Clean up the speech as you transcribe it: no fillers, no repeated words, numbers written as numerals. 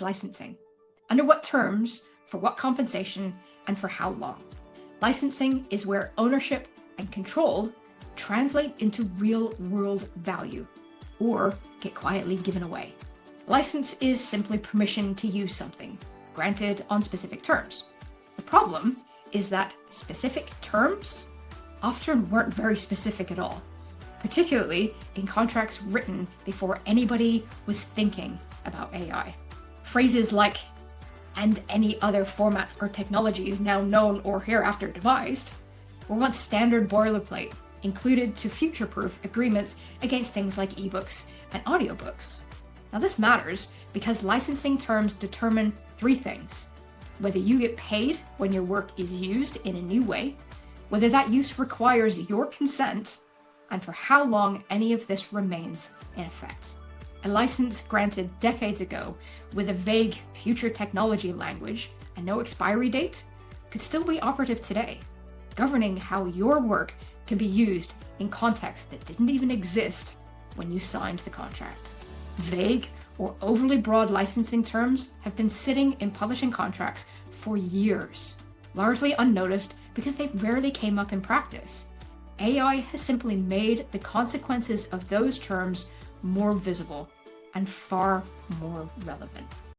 licensing. Under what terms, for what compensation, and for how long? Licensing is where ownership and control translate into real-world value, or get quietly given away. License is simply permission to use something, granted on specific terms. The problem is that specific terms often weren't very specific at all, particularly in contracts written before anybody was thinking about AI. Phrases like, "and any other formats or technologies now known or hereafter devised," were once standard boilerplate, included to future-proof agreements against things like eBooks and audiobooks. Now this matters because licensing terms determine three things: whether you get paid when your work is used in a new way, whether that use requires your consent, and for how long any of this remains in effect. A license granted decades ago with a vague future technology language and no expiry date could still be operative today, governing how your work can be used in context that didn't even exist when you signed the contract. Vague or overly broad licensing terms have been sitting in publishing contracts for years, largely unnoticed because they rarely came up in practice. AI has simply made the consequences of those terms more visible and far more relevant.